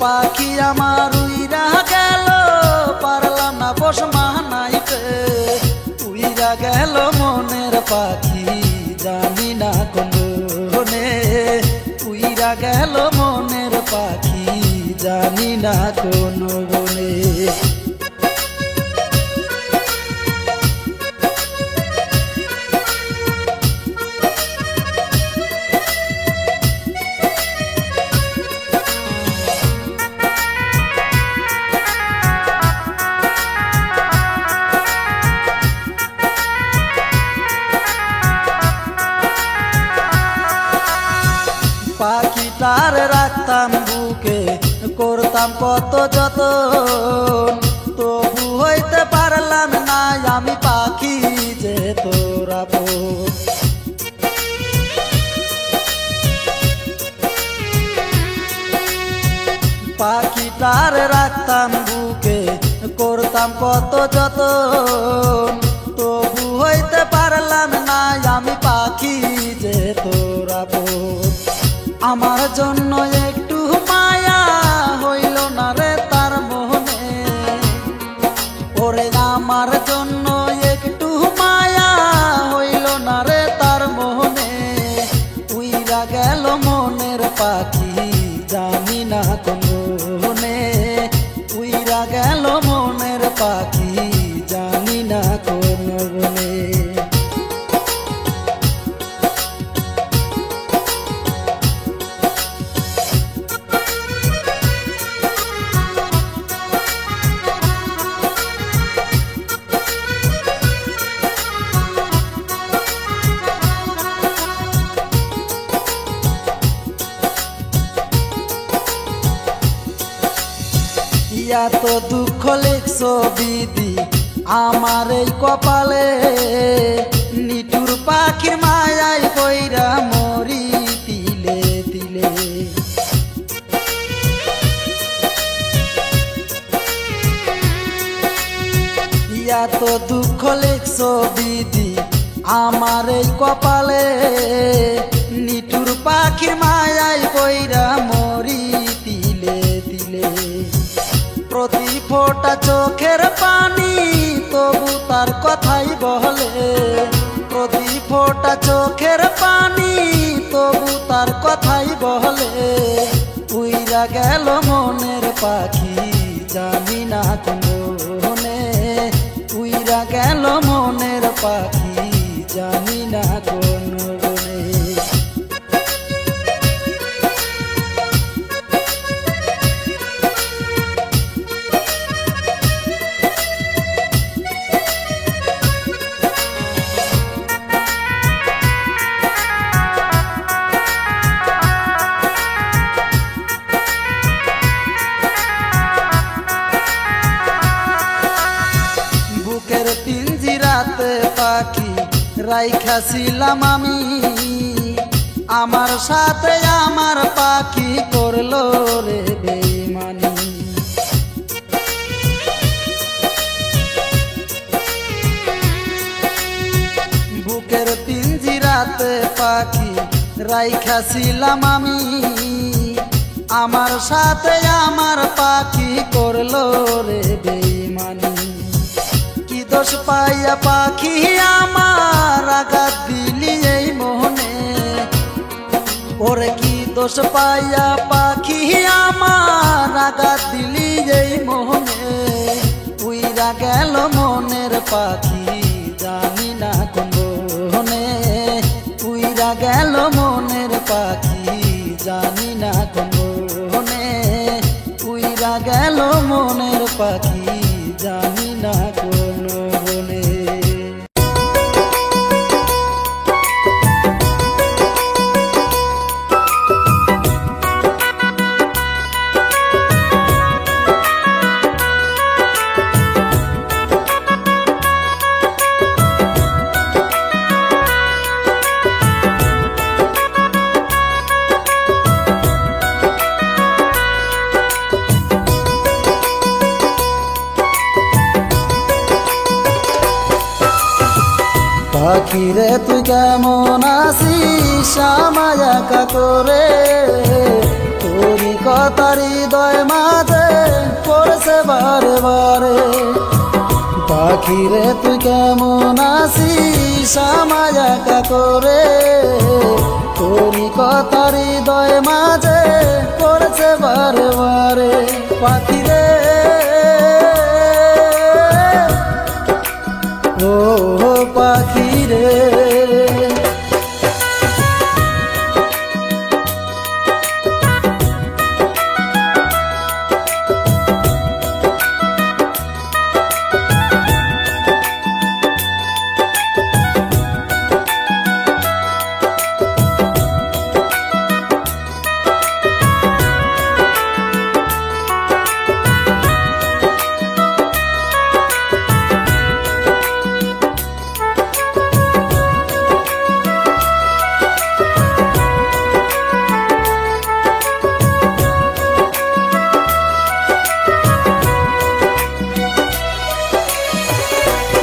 পাখি আমার উইরা গেল, পারলাম না বস মানাইতে। উইরা গেল মনের পাখি, জানি না কোনে। উইরা গেল মনের পাখি, জানি না কোন বনে। পাখিটার রাখতাম বুকে, করতাম কত যতন, তবু হইতে পারলাম না আমি পাখি যে তোর আপন। পাখিটার রাখতাম বুকে, করতাম কত যতন, তবু হইতে পারলাম না আমি পাখি যে তোর আপন। আমার জন্য একটু মায়া হইল না রে তার মনে, ওরে আমার জন্য একটু মায়া হইল না রে তার মনে। উইরা গেল মনের পাখি, জানি না কোনে। উইরা গেল মনের পাখি, জানি না কোন বনে। এত দুঃখ লিখছো বিধি আমার এই কপালে, নিঠুর পাখির মায়ায় কইরা মরি তিলে তিলে। এত দুঃখ লিখছো বিধি আমার এই কপালে, নিঠুর পাখির মায়ায় কইরা মরি তিলে তিলে। প্রতি ফোঁটা চোখের পানি তবু তার কথাই বলে, প্রতি ফোঁটা চোখের পানি তবু তার কথাই বলে। উইরা গেল মনের পাখি, জানি না কোনে। উইরা গেল মনের পাখি, জানি না কোন বনে। পিঞ্জিরাতে পাখি রাইখাছিলাম আমি, আমার সাথে আমার পাখি করলো রে বেইমানি। বুকের পিঞ্জিরাতে পাখি রাইখাছিলাম আমি, আমার সাথে আমার পাখি করলো রে বেইমানি। দোষ পাইয়া পাখি আমার আঘাত দিলি এই মনে, ওরে কি দোষ পাইয়া পাখি আমার আঘাত দিলি এই মনে। উইরা গেল মনের পাখি, জানি না কোন বনে। উইরা গেল মনের পাখি, জানি না কোন বনে। উইরা গেল মনের পাখি, জানি না কোন বনে। পাখিরে তুই কেমন আছিস আমায় একা করে, তোরই কথা হৃদয় মাঝে পড়ছে বারে বারে। পাখিরে তুই কেমন আছিস আমায় একা করে, তোরই কথা হৃদয় মাঝে পড়ছে বারে বারে। পাখিরে ও পাখিরে,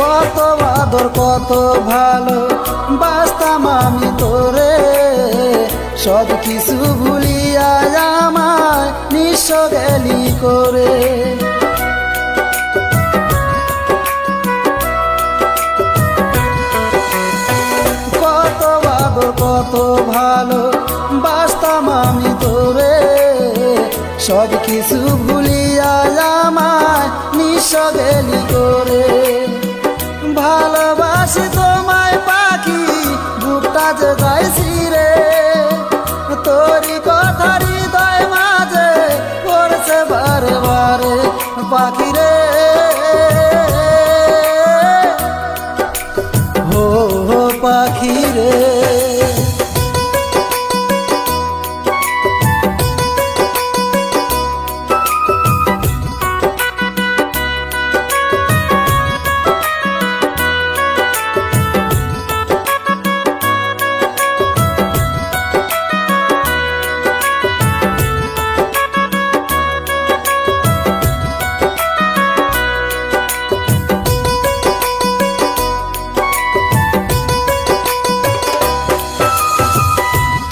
কত আদর কত ভালো বাসতাম আমি তোরে, সব কিছু ভুলিয়া আমায় নিঃস্ব গেলি করে। কত আদর কত ভালো বাসতাম আমি তোরে, সব কিছু ভুলিয়া আমায় নিঃস্ব গেলি করে। ভালোবাসি তোমায় পাখি বুকটা যে যাইছি রে, তোরই কথা হৃদয় মাঝে পড়ছে বারে বারে। পাখি রে হো পাখি রে,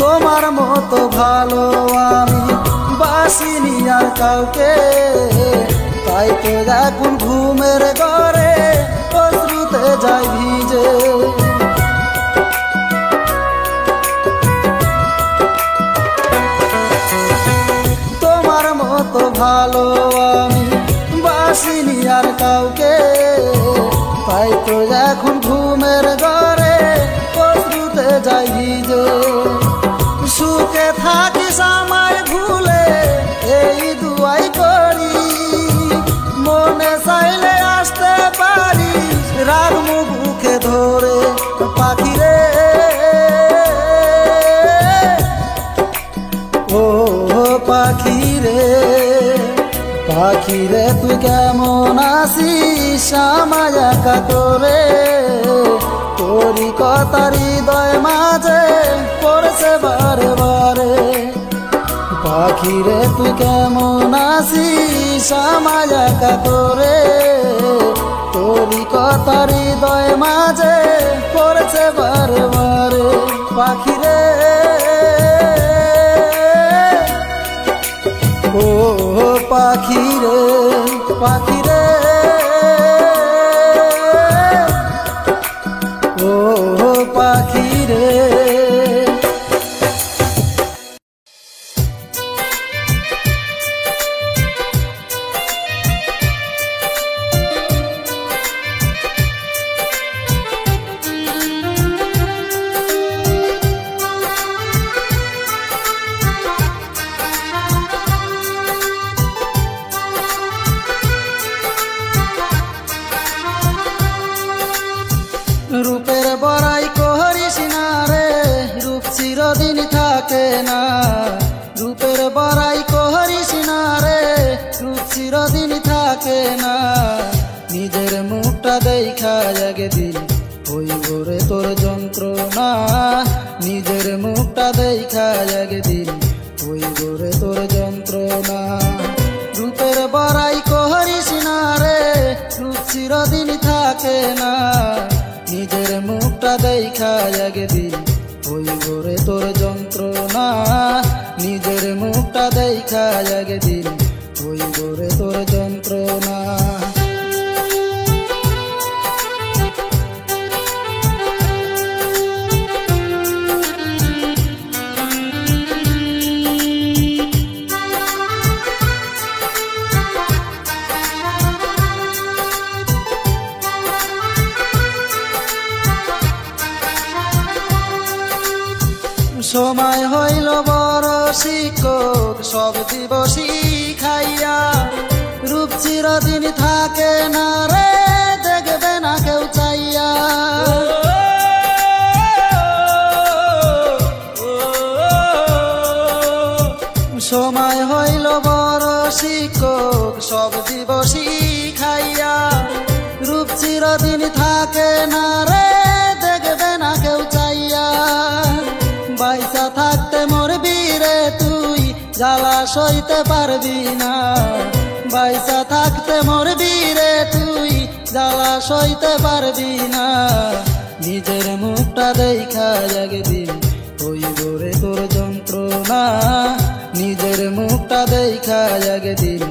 তোমার মতো ভালো আমি বাসিনি আর কাউকে, তাই তো এখন ঘুমের ঘরে অশ্রুতে যাই ভিজে। তোমার মতো ভালো আমি বাসিনি আর কাউকে, তাই তো এখন ঘুমের ঘরে অশ্রুতে যাই ভিজে। সুখে থাকিস আমায় ভুলে এই দুয়াই করি, মনে চাইলে আসতে পারিস রাগ মুখে ধরে। পাখিরে ও পাখিরে, পাখিরে তুই কেমন আছিস আমায় একা করে, তোরই কথা হৃদয় মাঝে পড়ছে বারে বারে। পাখিরে তুই কেমন আছিস আমায় একা করে, তোরই কথা হৃদয় মাঝে পড়ছে বারে বারে। পাখিরে ও পাখিরে, পাখিরে ও পাখিরে। রূপের বড়াই করিস না রে, রূপ চিরদিন থাকে না। রূপের বড়াই করিস না রে, রূপ চিরদিন থাকে না। নিজের মুখটা দেখা একদিন হইব রে তোর যন্ত্রণা, নিজের মুখটা দেখা একদিন হইব রে তোর যন্ত্রণা। রূপের বড়াই করিস না রে, রূপ চিরদিন থাকে না। নিজের মুখটা দেখা একদিন হইব রে তোর যন্ত্রণা, নিজের মুখটা দেখা একদিন হইব রে তোর যন্ত্রণা। সময় হইল বড় শিক্ষক সব দিব শিখাইয়া, রূপ চিরদিন থাকে না রে দেখবে না কেউ চাইয়া। সময় হইল বড় শিক্ষক সব দিব শিখাইয়া, রূপ চিরদিন থাকে না রে দেখবে না কেউ চাইয়া। বাইসা থাকতে মরবি রে তুই জ্বালা সইতে পারবি না, বাইসা থাকতে মরবি রে তুই জ্বালা সইতে পারবি না। নিজের মুখটা দেখা একদিন হইব রে তোর যন্ত্রণা, নিজের মুখটা দেখা একদিন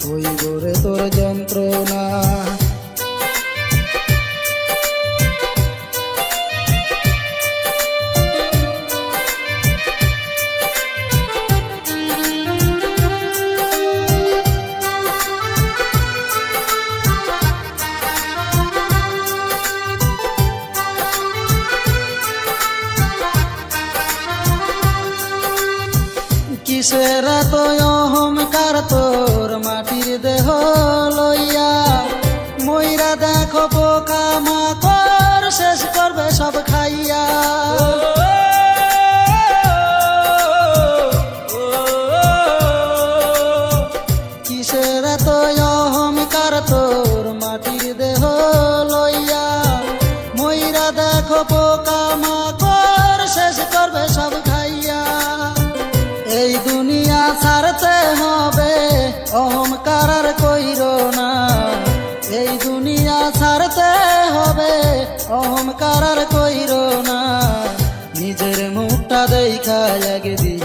হইব রে তোর যন্ত্রণা। কিসের এত অহংকার তোর মাটির দেহ লইয়া, মইরা দেখো পোকা মাকড় শেষ করবে সব খাইয়া। কিসের এত অহংকার তোর মাটির দেহ লইয়া, মইরা দেখো পোকা মাকড় শেষ করবে সব খাইয়া। এই দুনিয়া ছাড়তে হবে অহংকার আর কইরো না, এই দুনিয়া ছাড়তে হবে অহংকার আর কইরো না। নিজের মুখটা দেখা একদিন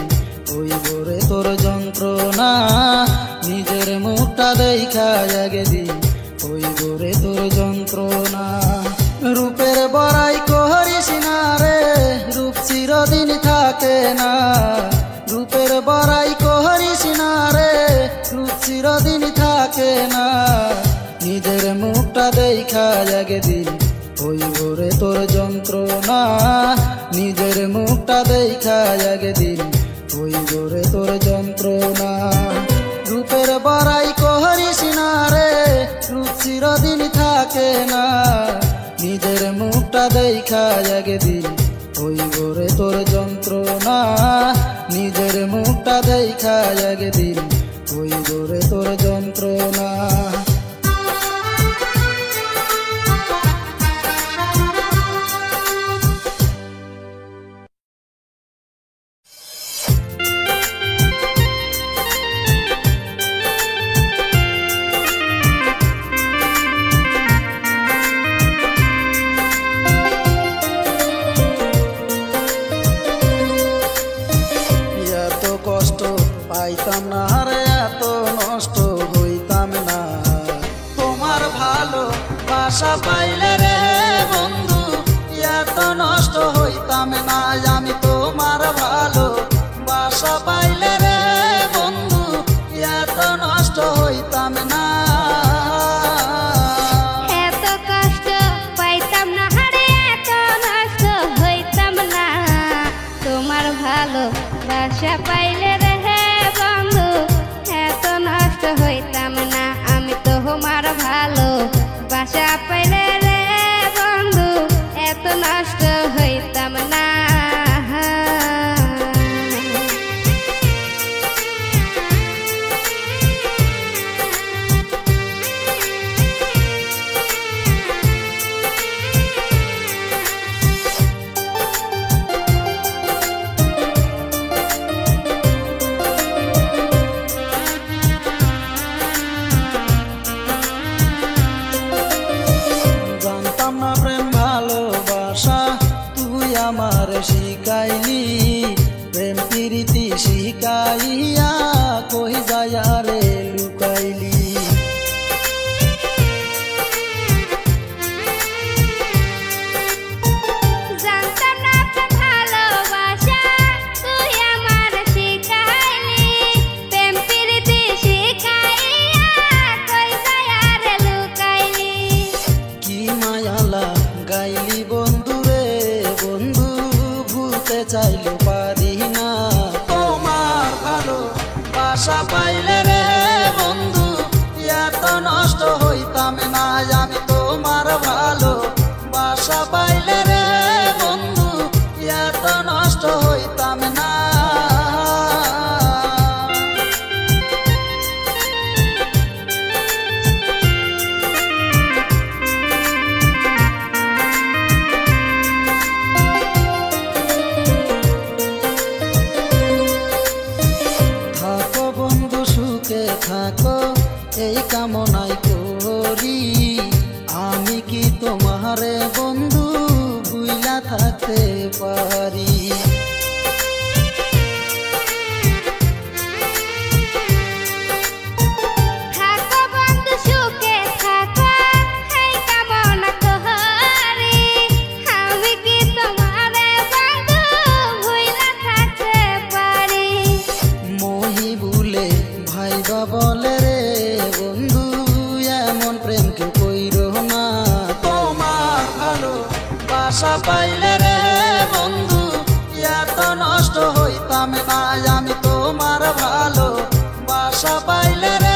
হইব রে তোর যন্ত্রণা, নিজের মুখটা দেখা একদিন হইব রে তোর যন্ত্রণা। রূপের বড়াই করিস না রে রূপ চিরদিন থাকে না, রূপের বড়াই করিস না রে রূপ চিরদিন থাকে না। নিজের মুখটা দেখা একদিন হইব রে তোর যন্ত্রণা, নিজের মুখটা দেখা একদিন হইব রে তোর যন্ত্রণা। রূপের বড়াই করিস না রে রূপ চিরদিন থাকে না, নিজের মুখটা দেখা একদিন হইব রে তোর যন্ত্রণা, নিজের মুখটা দেখা একদিন হইব রে তোর যন্ত্রণা। পাইতাম না রে এত নষ্ট হইতাম না, তোমার ভালো বাসা পাইলে রে বন্ধু এত নষ্ট হইতাম না। আমি তোমার ভালো বাসা পাইলে রে বন্ধু এত নষ্ট হইতাম না। এত কষ্ট পাইতাম না রে এত নষ্ট হইতাম না, তোমার ভালো বাসা পাইলে রে বন্ধু এত নষ্ট হইতাম না। আমি তোমার ভালো বাসা পাইলে রে বন্ধু এত নষ্ট হইতাম না। এই কামনাই করি। আমি কি তোমারে বন্ধু ভুইলা থাকতে পারি? থাকো বন্ধু সুখে থাকো, এই কামনা করি। আমি কি তোমারে বন্ধু ভুইলা থাকতে পারি? মহি ভুলে ভাইবা বলে রে বন্ধু, এমন প্রেম কেউ কইরো না। তোমার ভালো বাসা পাইলে রে বন্ধু, এত নষ্ট হইতাম না আমি। তোমার ভালো বাসা পাইলে রে